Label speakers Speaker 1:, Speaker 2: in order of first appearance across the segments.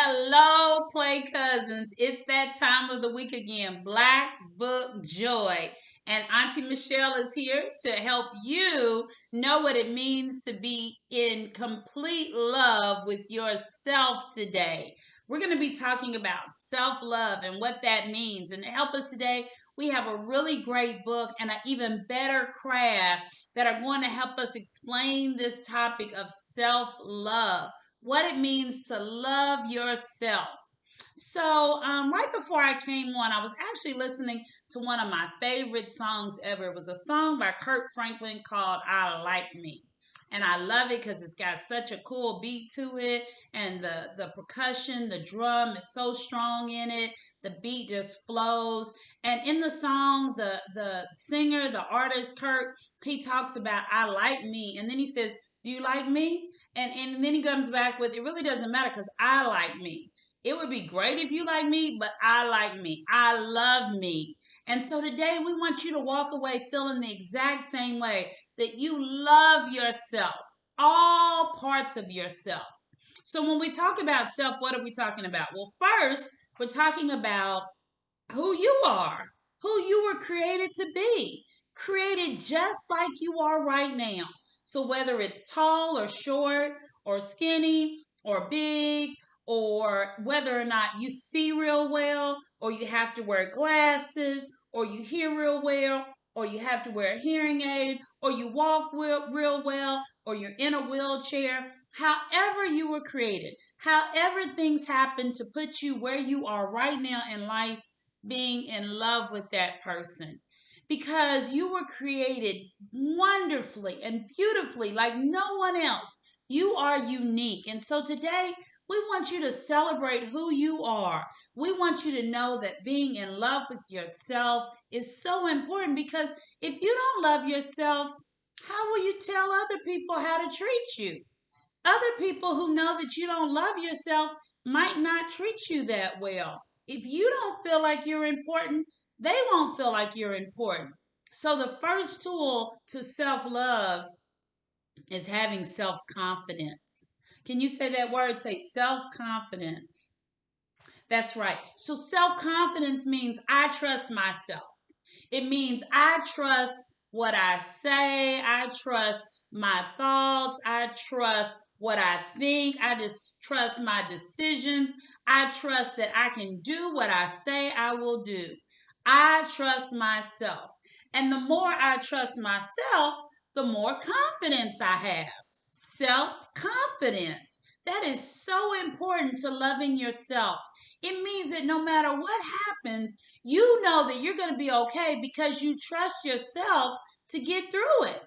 Speaker 1: Hello, Play Cousins. It's that time of the week again, Black Book Joy. And Auntie Michelle is here to help you know what it means to be in complete love with yourself today. We're going to be talking about self love and what that means. And to help us today, we have a really great book and an even better craft that are going to help us explain this topic of self love, what it means to love yourself. So, right before I came on, I was actually listening to one of my favorite songs ever. It was a song by Kirk Franklin called I Like Me. And I love it because it's got such a cool beat to it. And the percussion, the drum is so strong in it. The beat just flows. And in the song, the singer, the artist, Kirk, he talks about I like me. And then he says, do you like me? And then he comes back with, it really doesn't matter because I like me. It would be great if you like me, but I like me. I love me. And so today we want you to walk away feeling the exact same way, that you love yourself, all parts of yourself. So when we talk about self, what are we talking about? Well, first, we're talking about who you are, who you were created to be, created just like you are right now. So whether it's tall or short or skinny or big, or whether or not you see real well, or you have to wear glasses, or you hear real well, or you have to wear a hearing aid, or you walk real well, or you're in a wheelchair, however you were created, however things happen to put you where you are right now in life, being in love with that person, because you were created wonderfully and beautifully like no one else. You are unique. And so today, we want you to celebrate who you are. We want you to know that being in love with yourself is so important, because if you don't love yourself, how will you tell other people how to treat you? Other people who know that you don't love yourself might not treat you that well. If you don't feel like you're important, they won't feel like you're important. So, the first tool to self love is having self confidence. Can you say that word? Say self confidence. That's right. So, self confidence means I trust myself. It means I trust what I say. I trust my thoughts. I trust what I think. I just trust my decisions. I trust that I can do what I say I will do. I trust myself. And the more I trust myself, the more confidence I have. Self confidence. That is so important to loving yourself. It means that no matter what happens, you know that you're going to be okay because you trust yourself to get through it.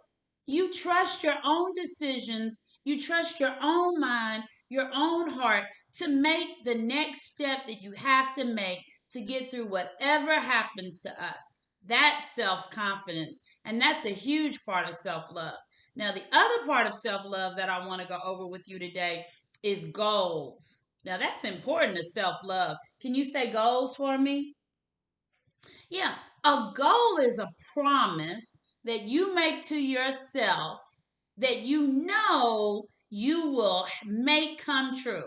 Speaker 1: You trust your own decisions. You trust your own mind, your own heart to make the next step that you have to make to get through whatever happens to us. That's self confidence. And that's a huge part of self love. Now, the other part of self love that I want to go over with you today is goals. Now, that's important to self love. Can you say goals for me? Yeah, a goal is a promise that you make to yourself that you know you will make come true.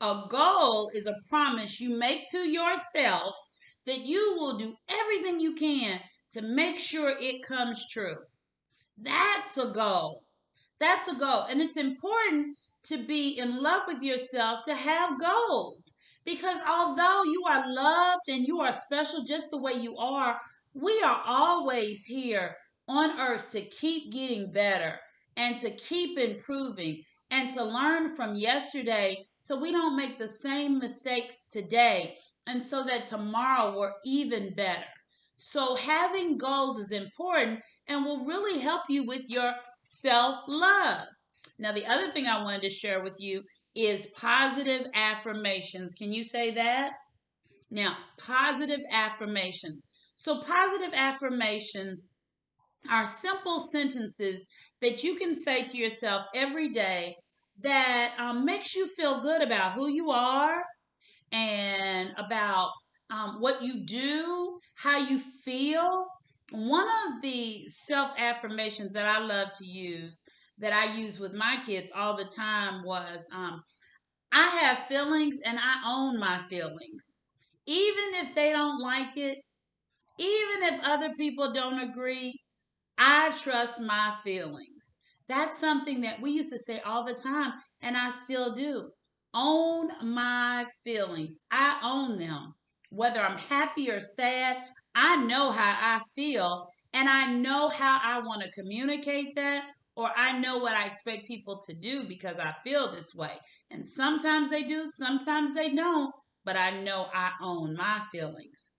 Speaker 1: A goal is a promise you make to yourself that you will do everything you can to make sure it comes true. That's a goal. That's a goal. And it's important to be in love with yourself to have goals. Because although you are loved and you are special just the way you are, we are always here on earth to keep getting better and to keep improving and to learn from yesterday so we don't make the same mistakes today and so that tomorrow we're even better. So having goals is important and will really help you with your self love. Now, the other thing I wanted to share with you is positive affirmations. Can you say that? Now, positive affirmations. So, positive affirmations are simple sentences that you can say to yourself every day that makes you feel good about who you are and about what you do, how you feel. One of the self affirmations that I love to use, that I use with my kids all the time, was I have feelings and I own my feelings. Even if they don't like it, even if other people don't agree, I trust my feelings. That's something that we used to say all the time, and I still do. Own my feelings. I own them. Whether I'm happy or sad, I know how I feel, and I know how I want to communicate that, or I know what I expect people to do because I feel this way. And sometimes they do, sometimes they don't, but I know I own my feelings.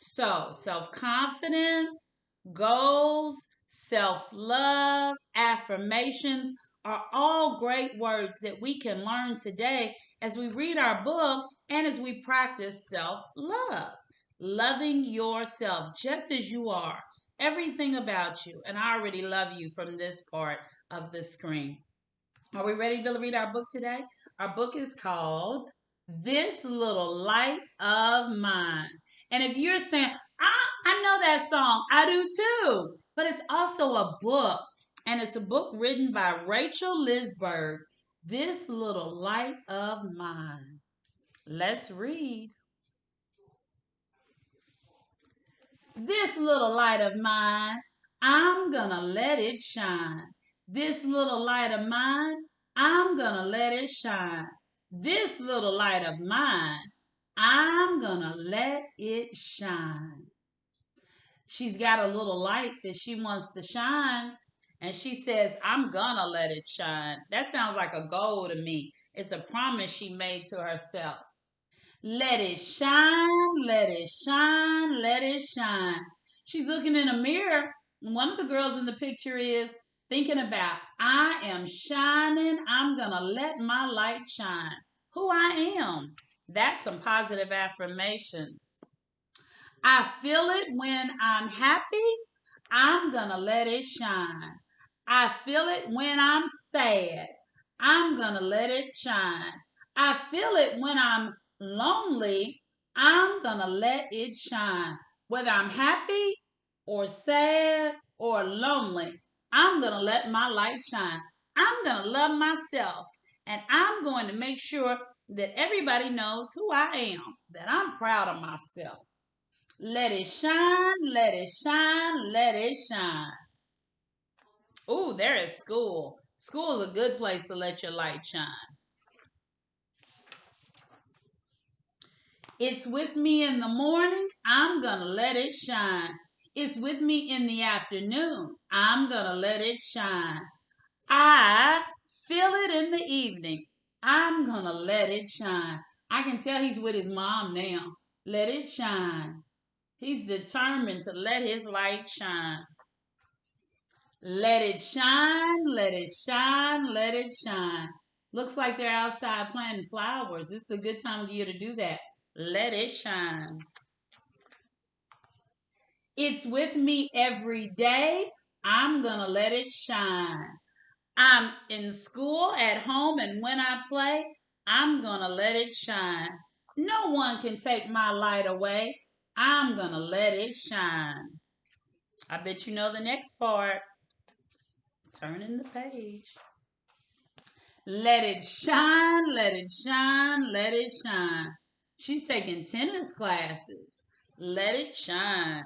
Speaker 1: So, self confidence, goals, self love, affirmations are all great words that we can learn today as we read our book and as we practice self love. Loving yourself just as you are, everything about you. And I already love you from this part of the screen. Are we ready to read our book today? Our book is called This Little Light of Mine. And if you're saying, I know that song, I do too. But it's also a book. And it's a book written by Rachel Lisberg. This Little Light of Mine. Let's read. This little light of mine, I'm gonna let it shine. This little light of mine, I'm gonna let it shine. This little light of mine, I'm gonna let it shine. She's got a little light that she wants to shine, and she says, I'm gonna let it shine. That sounds like a goal to me. It's a promise she made to herself. Let it shine, let it shine, let it shine. She's looking in a mirror. One of the girls in the picture is thinking about, I am shining. I'm going to let my light shine. Who I am. That's some positive affirmations. I feel it when I'm happy. I'm going to let it shine. I feel it when I'm sad. I'm going to let it shine. I feel it when I'm lonely. I'm going to let it shine. Whether I'm happy or sad or lonely, I'm going to let my light shine. I'm going to love myself. And I'm going to make sure that everybody knows who I am, that I'm proud of myself. Let it shine, let it shine, let it shine. Ooh, there is school. School is a good place to let your light shine. It's with me in the morning. I'm going to let it shine. It's with me in the afternoon. I'm going to let it shine. I feel it in the evening. I'm going to let it shine. I can tell he's with his mom now. Let it shine. He's determined to let his light shine. Let it shine, let it shine, let it shine. Looks like they're outside planting flowers. This is a good time of year to do that. Let it shine. It's with me every day. I'm going to let it shine. I'm in school, at home, and when I play, I'm going to let it shine. No one can take my light away. I'm going to let it shine. I bet you know the next part. Turning the page. Let it shine, let it shine, let it shine. She's taking tennis classes. Let it shine.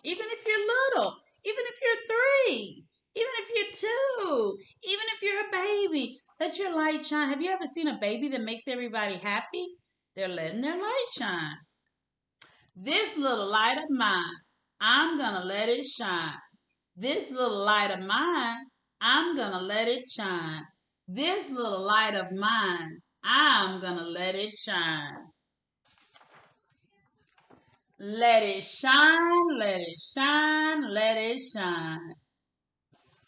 Speaker 1: Even if you're little, even if you're 3, even if you're 2, even if you're a baby, let your light shine. Have you ever seen a baby that makes everybody happy? They're letting their light shine. This little light of mine, I'm going to let it shine. This little light of mine, I'm going to let it shine. This little light of mine, I'm going to let it shine. Let it shine, let it shine, let it shine.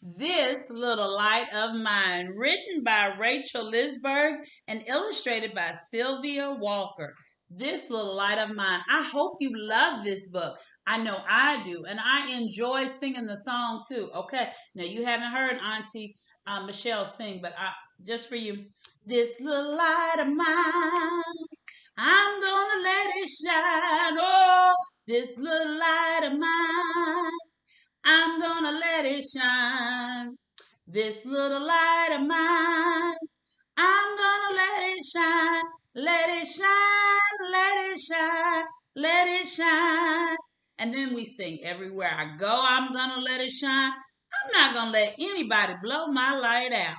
Speaker 1: This Little Light of Mine, written by Rachel Lisberg and illustrated by Sylvia Walker. This Little Light of Mine. I hope you love this book. I know I do, and I enjoy singing the song too. Okay, now you haven't heard Auntie Michelle sing, but just for you. This little light of mine, I'm gonna let it shine. Oh, this little light of mine, I'm gonna let it shine. This little light of mine, I'm gonna let it shine. Let it shine, let it shine, let it shine. And then we sing, everywhere I go, I'm gonna let it shine. I'm not gonna let anybody blow my light out.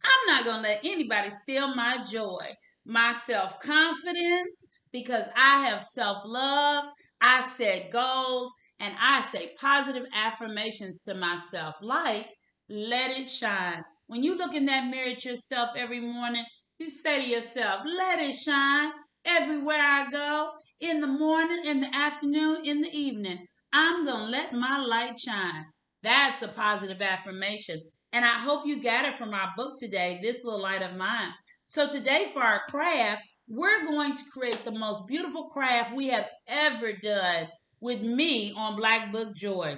Speaker 1: I'm not going to let anybody steal my joy, my self confidence, because I have self love. I set goals and I say positive affirmations to myself, like, let it shine. When you look in that mirror at yourself every morning, you say to yourself, let it shine everywhere I go, in the morning, in the afternoon, in the evening. I'm going to let my light shine. That's a positive affirmation. And I hope you got it from our book today, This Little Light of Mine. So today for our craft, we're going to create the most beautiful craft we have ever done with me on Black Book Joy.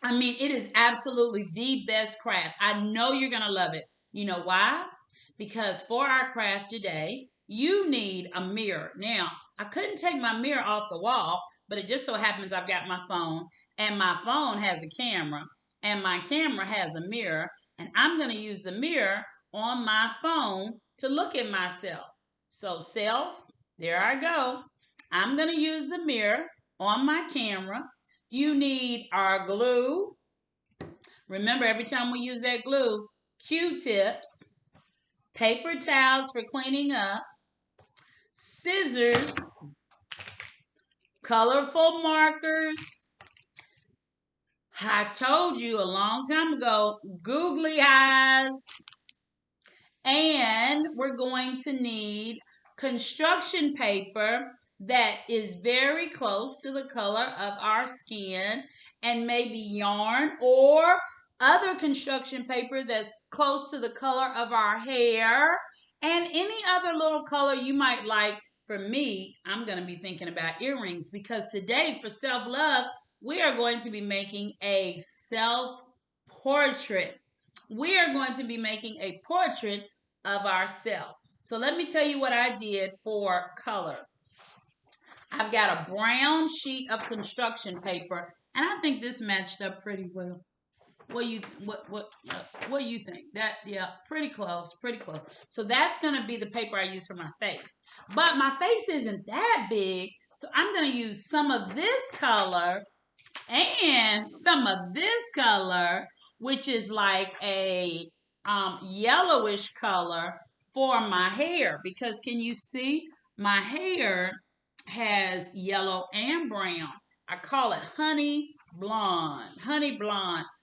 Speaker 1: I mean, it is absolutely the best craft. I know you're going to love it. You know why? Because for our craft today, you need a mirror. Now, I couldn't take my mirror off the wall, but it just so happens I've got my phone, and my phone has a camera, and my camera has a mirror, and I'm going to use the mirror on my phone to look at myself. So, self, there I go. I'm going to use the mirror on my camera. You need our glue. Remember, every time we use that glue, Q-tips, paper towels for cleaning up, scissors, colorful markers. I told you a long time ago, googly eyes. And we're going to need construction paper that is very close to the color of our skin, and maybe yarn or other construction paper that's close to the color of our hair, and any other little color you might like. For me, I'm going to be thinking about earrings, because today for self-love, we are going to be making a self-portrait. We are going to be making a portrait of ourselves. So let me tell you what I did for color. I've got a brown sheet of construction paper, and I think this matched up pretty well. What do you think? That, yeah, pretty close, pretty close. So that's gonna be the paper I use for my face. But my face isn't that big, so I'm gonna use some of this color and some of this color, which is like a yellowish color, for my hair. Because can you see, my hair has yellow and brown. I call it honey blonde,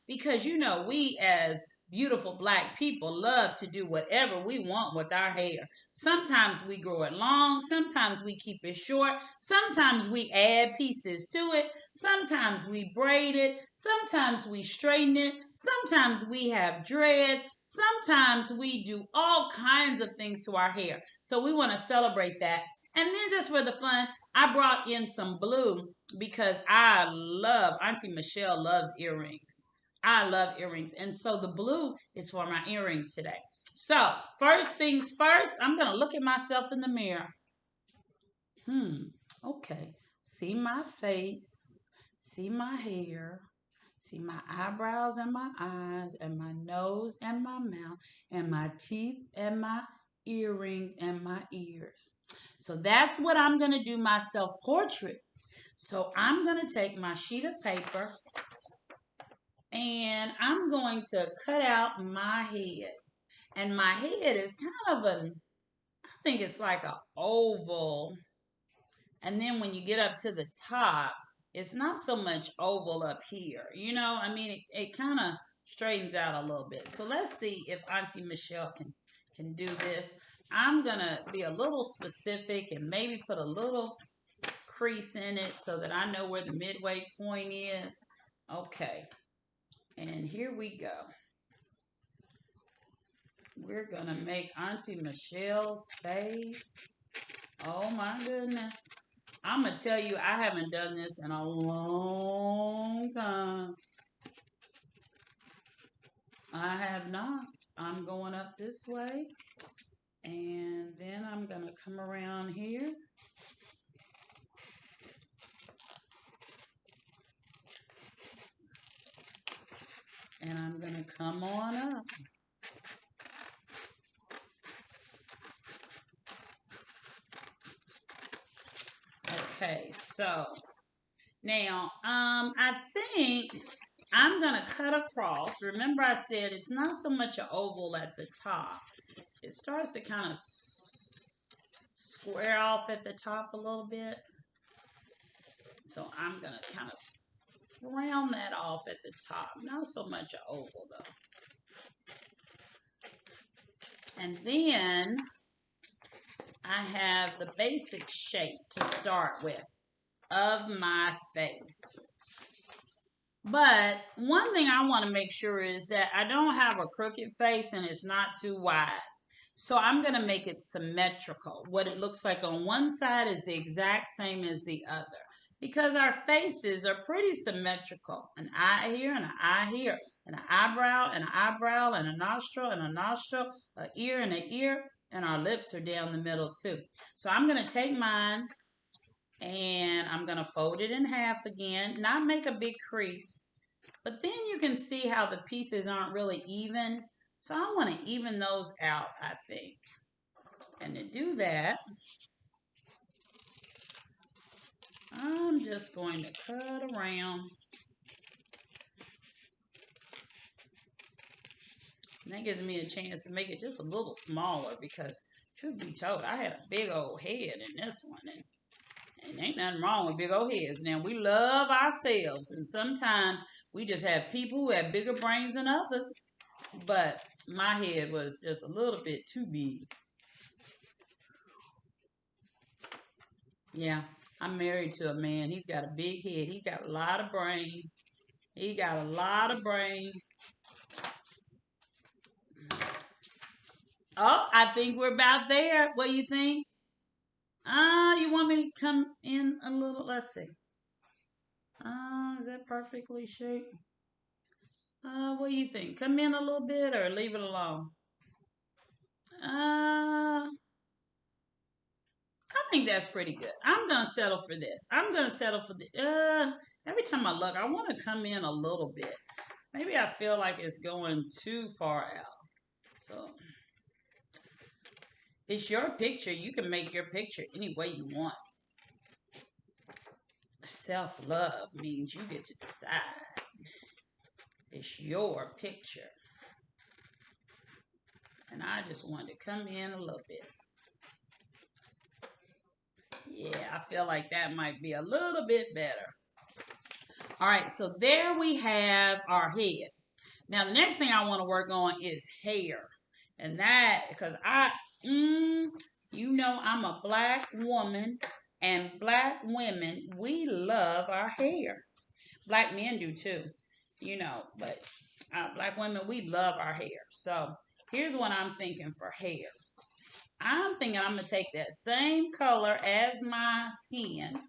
Speaker 1: because you know, we as beautiful Black people love to do whatever we want with our hair. Sometimes we grow it long, sometimes we keep it short, sometimes we add pieces to it, sometimes we braid it, sometimes we straighten it, sometimes we have dreads, sometimes we do all kinds of things to our hair. So we want to celebrate that. And then just for the fun, I brought in some blue, because Auntie Michelle loves earrings. I love earrings. And so the blue is for my earrings today. So first things first, I'm going to look at myself in the mirror. Okay. See my face, see my hair, see my eyebrows and my eyes, and my nose and my mouth, and my teeth and my earrings and my ears. So that's what I'm going to do my self portrait. So I'm going to take my sheet of paper, and I'm going to cut out my head. And my head is kind of I think it's like an oval. And then when you get up to the top, it's not so much oval up here. You know, I mean, it kind of straightens out a little bit. So let's see if Auntie Michelle can do this. I'm going to be a little specific and maybe put a little crease in it so that I know where the midway point is. Okay. And here we go. We're going to make Auntie Michelle's face. Oh my goodness. I'm going to tell you, I haven't done this in a long time. I have not. I'm going up this way. And then I'm going to come around here. And I'm going to come on up. Okay, so now I think I'm gonna cut across. Remember I said it's not so much an oval at the top. It starts to kind of square off at the top a little bit. So I'm gonna kind of round that off at the top. Not so much an oval though. And then I have the basic shape to start with of my face. But one thing I want to make sure is that I don't have a crooked face and it's not too wide. So I'm going to make it symmetrical. What it looks like on one side is the exact same as the other. Because our faces are pretty symmetrical. An eye here and an eye here. And an eyebrow and an eyebrow and a nostril, an ear and an ear. And our lips are down the middle too. So I'm going to take mine and I'm going to fold it in half again. Not make a big crease. But then you can see how the pieces aren't really even. So I want to even those out, I think. And to do that, I'm just going to cut around. And that gives me a chance to make it just a little smaller because, truth be told, I had a big old head in this one. And ain't nothing wrong with big old heads. Now, we love ourselves. And sometimes we just have people who have bigger brains than others. But my head was just a little bit too big. Yeah, I'm married to a man. He's got a big head. He got a lot of brain. He got a lot of brain. Oh, I think we're about there. What do you think? You want me to come in a little? Let's see. Is that perfectly shaped? What do you think? Come in a little bit or leave it alone? I think that's pretty good. I'm gonna settle for this. I'm gonna settle for the. Every time I look, I want to come in a little bit. Maybe I feel like it's going too far out. So it's your picture. You can make your picture any way you want. Self-love means you get to decide. It's your picture. And I just wanted to come in a little bit. Yeah, I feel like that might be a little bit better. All right, so there we have our head. Now, the next thing I want to work on is hair. And that, because I'm a black woman, and black women, we love our hair. Black men do too, but black women, we love our hair. So here's what I'm thinking for hair. I'm thinking I'm going to take that same color as my skin.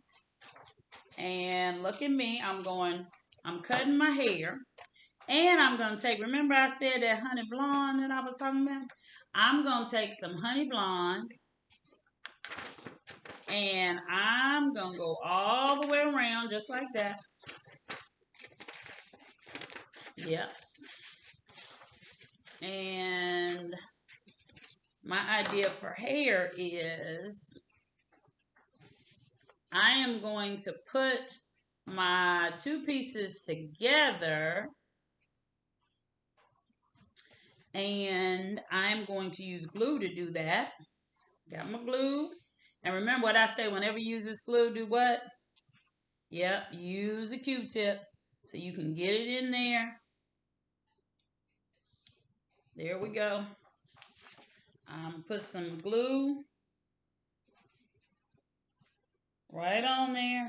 Speaker 1: And look at me. I'm cutting my hair. And I'm going to take, remember I said that honey blonde that I was talking about? I'm going to take some honey blonde. And I'm going to go all the way around just like that. Yep. And my idea for hair is I am going to put my two pieces together and I'm going to use glue to do that. Got my glue. And remember what I say, whenever you use this glue, do what? Yep, use a Q-tip so you can get it in there. There we go. Put some glue right on there.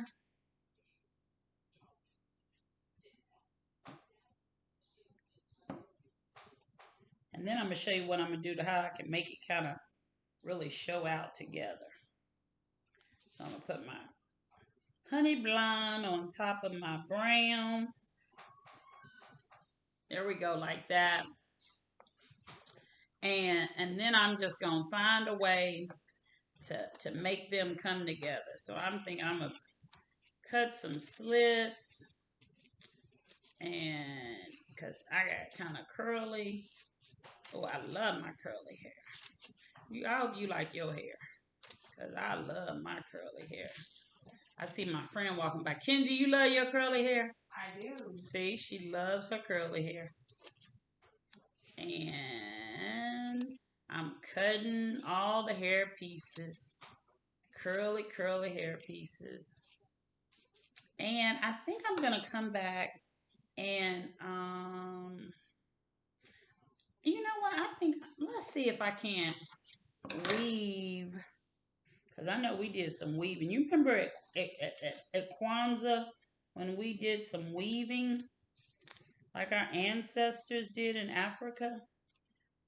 Speaker 1: And then I'm going to show you what I'm going to do to how I can make it kind of really show out together. So I'm going to put my honey blonde on top of my brown. There we go, like that. And then I'm just going to find a way to make them come together. So I'm thinking I'm going to cut some slits. And because I got kind of curly. Oh, I love my curly hair. I hope you like your hair. Because I love my curly hair. I see my friend walking by. Kendi, you love your curly hair?
Speaker 2: I do.
Speaker 1: See, she loves her curly hair. And I'm cutting all the hair pieces. Curly hair pieces. And I think I'm going to come back and, you know what? I think, let's see if I can weave. Because I know we did some weaving. You remember at Kwanzaa when we did some weaving like our ancestors did in Africa?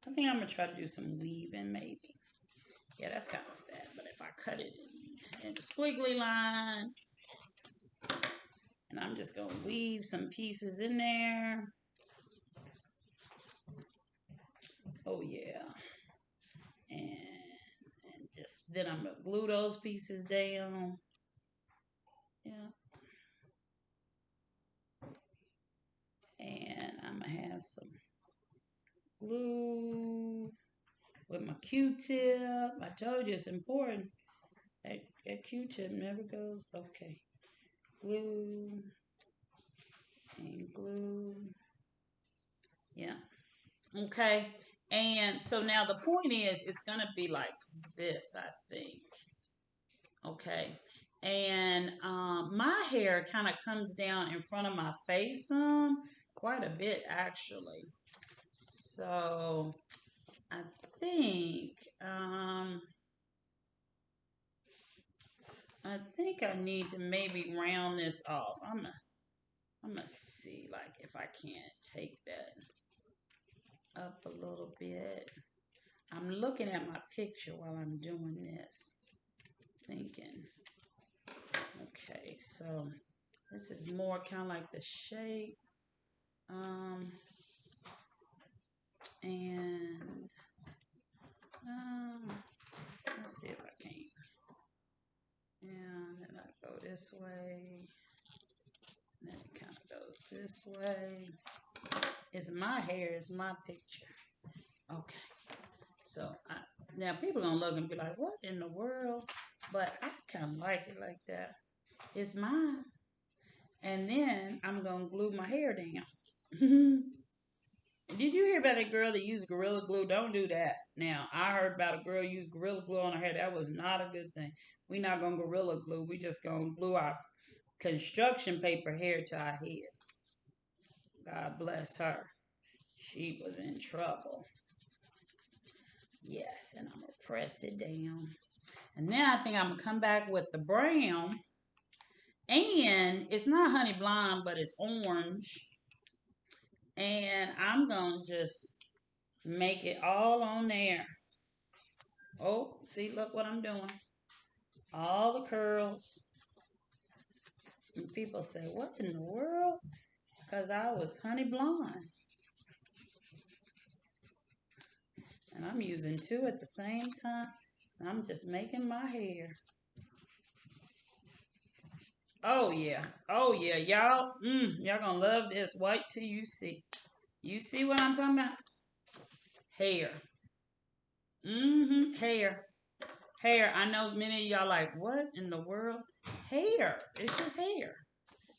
Speaker 1: I think I'm going to try to do some weaving maybe. Yeah, that's kind of bad. But if I cut it in a squiggly line, and I'm just going to weave some pieces in there. Oh, yeah. And just then I'm going to glue those pieces down. Yeah. And I'm going to have some glue with my Q-tip. I told you it's important. That Q-tip never goes. Okay. Glue and glue. Yeah. Okay. And so now the point is it's going to be like this, I think. Okay. And my hair kind of comes down in front of my face quite a bit actually. So I think I need to maybe round this off. I'm gonna see like if I can't take that up a little bit. I'm looking at my picture while I'm doing this, thinking, okay, so this is more kind of like the shape, and let's see if I can. And then I go this way, and then it kind of goes this way. It's my hair, it's my picture. Okay. So now people gonna look and be like, "What in the world?" But I kind of like it like that. It's mine. And then I'm gonna glue my hair down. Did you hear about that girl that used Gorilla Glue? Don't do that. Now I heard about a girl use Gorilla Glue on her hair. That was not a good thing. We're not gonna Gorilla Glue. We just gonna glue our construction paper hair to our head. God bless her. She was in trouble. Yes, and I'm gonna press it down. And then I think I'm gonna come back with the brown. And it's not honey blonde, but it's orange. And I'm gonna just make it all on there. Oh, see, look what I'm doing. All the curls. And people say, what in the world? Because I was honey blonde. And I'm using two at the same time. I'm just making my hair. Oh yeah. Oh yeah. Y'all gonna love this. Wait till you see. You see what I'm talking about? Hair. Hair. Hair. I know many of y'all like, what in the world? Hair. It's just hair.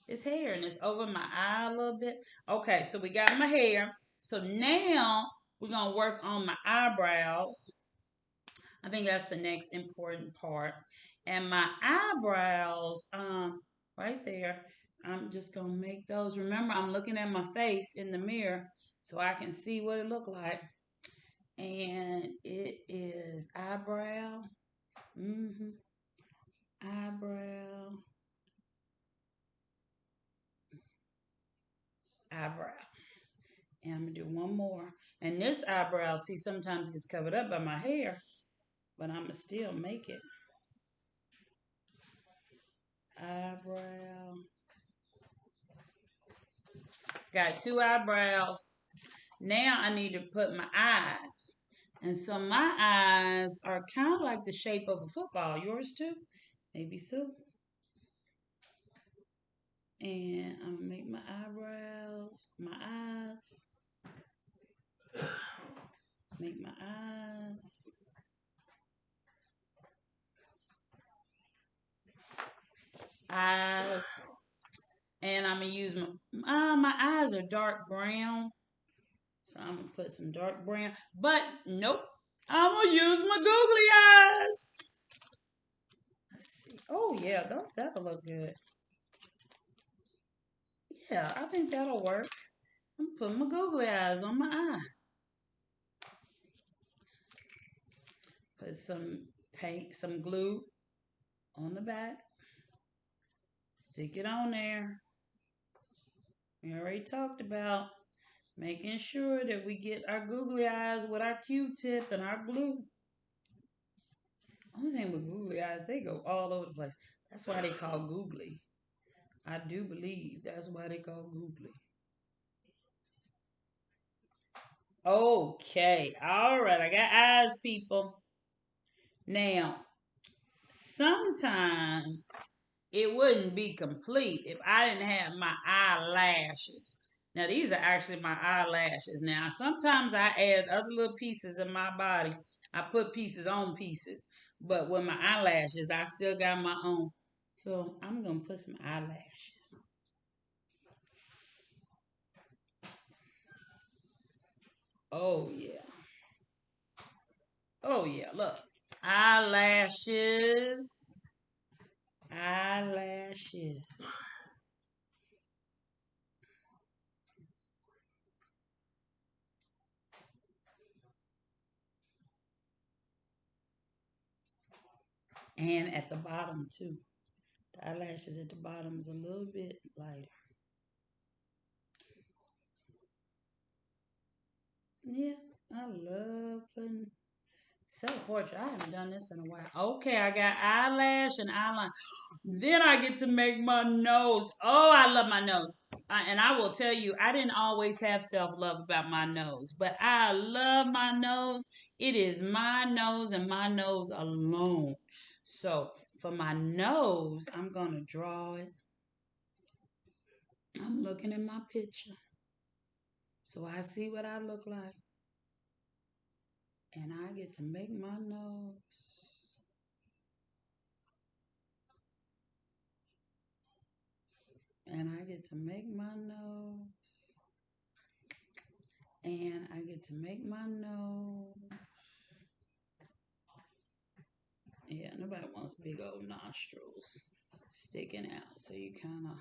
Speaker 1: It's hair and it's over my eye a little bit. Okay, so we got my hair. So now we're gonna work on my eyebrows. I think that's the next important part. And my eyebrows, right there, I'm just gonna make those. Remember, I'm looking at my face in the mirror so I can see what it look like. And it is eyebrow, eyebrow, eyebrow. And I'm gonna do one more. And this eyebrow, see, sometimes gets covered up by my hair, but I'm gonna still make it. Eyebrow. Got two eyebrows. Now I need to put my eyes. And so my eyes are kind of like the shape of a football. Yours too? Maybe so. And I'm gonna make my eyebrows, my eyes. Make my eyes. eyes. And I'm going to use my eyes are dark brown. So I'm going to put some dark brown. But nope. I'm going to use my googly eyes. Let's see. Oh, yeah. That'll look good. Yeah, I think that'll work. I'm putting my googly eyes on my eye. Put some paint, some glue on the back. Stick it on there. We already talked about making sure that we get our googly eyes with our Q-tip and our glue. Only thing with googly eyes, they go all over the place. That's why they call googly. I do believe that's why they call googly. Okay, all right, I got eyes, people. Now, sometimes it wouldn't be complete if I didn't have my eyelashes. Now, these are actually my eyelashes. Now, sometimes I add other little pieces of my body. I put pieces on pieces. But with my eyelashes, I still got my own. So I'm going to put some eyelashes. Oh, yeah. Oh, yeah. Look. Eyelashes. Eyelashes. And at the bottom, too. The eyelashes at the bottom is a little bit lighter. Yeah, I love putting self-portrait. I haven't done this in a while. Okay, I got eyelash and eyeliner. Then I get to make my nose. Oh, I love my nose. And I will tell you, I didn't always have self-love about my nose, but I love my nose. It is my nose and my nose alone. So for my nose, I'm going to draw it. I'm looking at my picture. So I see what I look like. And I get to make my nose. And I get to make my nose. And I get to make my nose. Yeah, nobody wants big old nostrils sticking out. So you kind of,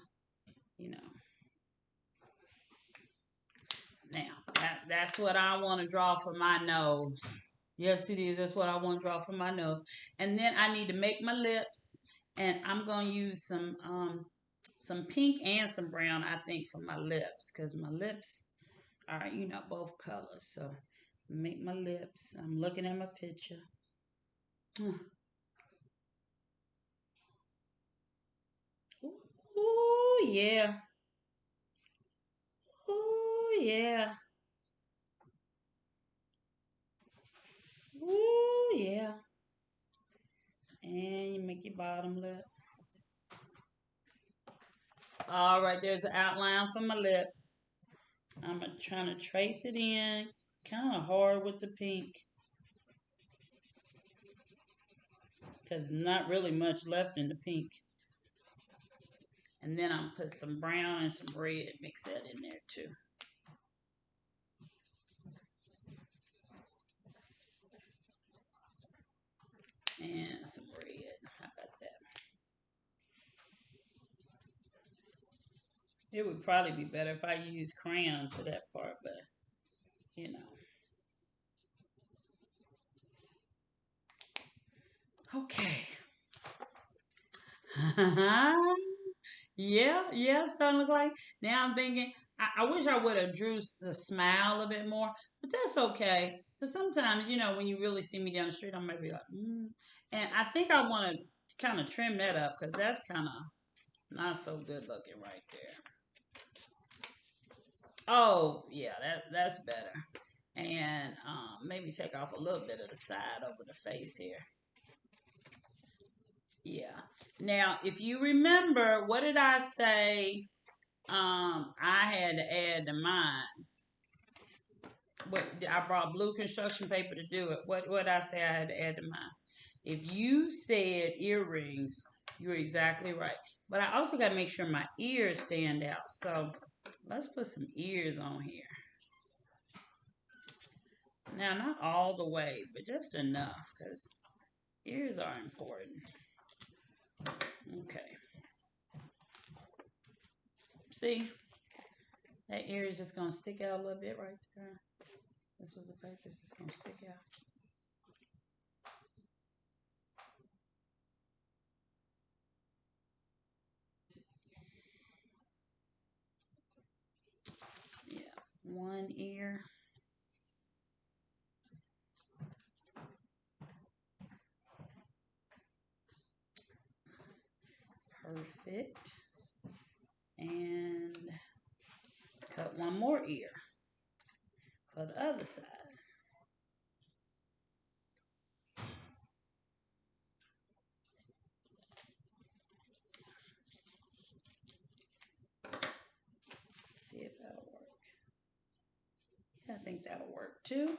Speaker 1: you know. Now, that's what I want to draw for my nose. Yes, it is. That's what I want to draw for my nose. And then I need to make my lips. And I'm going to use some pink and some brown, I think, for my lips. Because my lips are, both colors. So make my lips. I'm looking at my picture. Ooh, yeah. Ooh, yeah. Ooh, yeah. And you make your bottom lip. All right, there's an outline for my lips. I'm trying to trace it in. Kind of hard with the pink. Because not really much left in the pink. And then I'm put some brown and some red. Mix that in there too. And some red. How about that? It would probably be better if I used crayons for that part, but you know. Okay. Yeah, it's starting to look like. Now I'm thinking, I wish I would have drew the smile a bit more, but that's okay. So sometimes, when you really see me down the street, I might be like, And I think I want to kind of trim that up because that's kind of not so good looking right there. Oh, yeah, that's better. And maybe take off a little bit of the side over the face here. Yeah. Now, if you remember, what did I say? I had to add to mine. What I brought blue construction paper to do it. What did I say I had to add to mine? If you said earrings You're exactly right. But I also got to make sure my ears stand out. So let's put some ears on here. Now, not all the way, but just enough because ears are important. Okay. See, that ear is just going to stick out a little bit right there. This was the paper, it's just going to stick out. Yeah, one ear. Perfect. And cut one more ear for the other side. See if that'll work. Yeah, I think that'll work too.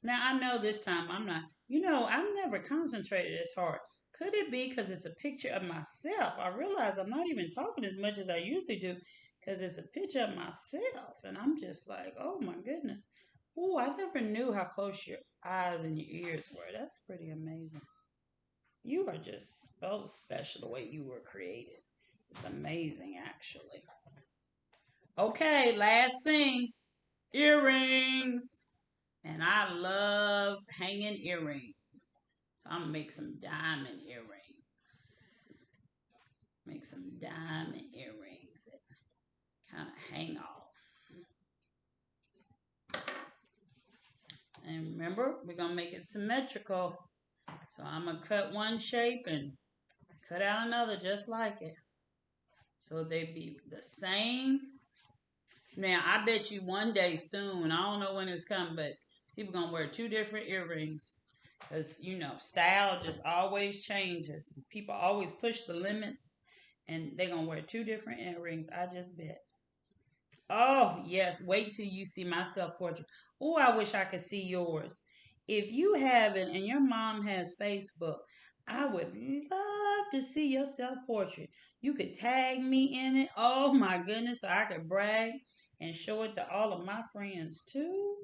Speaker 1: Now I know this time I'm not, I've never concentrated this hard. Could it be because it's a picture of myself? I realize I'm not even talking as much as I usually do because it's a picture of myself. And I'm just like, oh my goodness. Oh, I never knew how close your eyes and your ears were. That's pretty amazing. You are just so special the way you were created. It's amazing, actually. Okay, last thing, earrings. And I love hanging earrings. So I'm gonna make some diamond earrings. Make some diamond earrings that kind of hang off. And remember, we're gonna make it symmetrical. So I'm gonna cut one shape and cut out another just like it. So they be the same. Now I bet you one day soon, I don't know when it's coming, but people gonna wear two different earrings. Because, style just always changes. People always push the limits, and they're going to wear two different earrings. I just bet. Oh, yes. Wait till you see my self portrait. Oh, I wish I could see yours. If you haven't and your mom has Facebook, I would love to see your self portrait. You could tag me in it. Oh, my goodness. So I could brag and show it to all of my friends, too.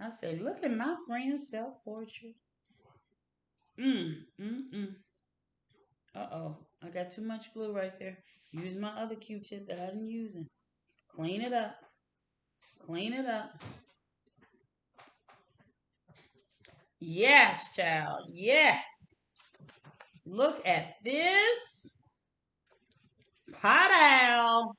Speaker 1: I say, look at my friend's self portrait. Mm, mm, mm. Uh-oh. I got too much glue right there. Use my other Q-tip that I didn't use. And clean it up. Clean it up. Yes, child. Yes. Look at this. Pot owl.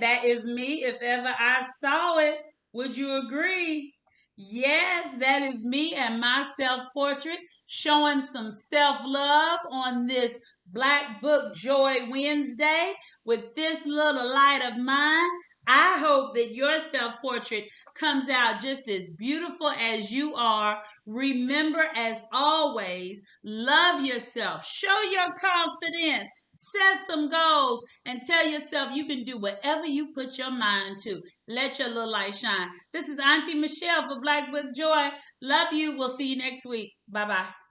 Speaker 1: That is me if ever I saw it. Would you agree? Yes, that is me and my self portrait showing some self love on this Black Book Joy Wednesday with this little light of mine. I hope that your self portrait comes out just as beautiful as you are. Remember, as always, love yourself, show your confidence, set some goals, and tell yourself you can do whatever you put your mind to. Let your little light shine. This is Auntie Michelle for Black Book Joy. Love you. We'll see you next week. Bye bye.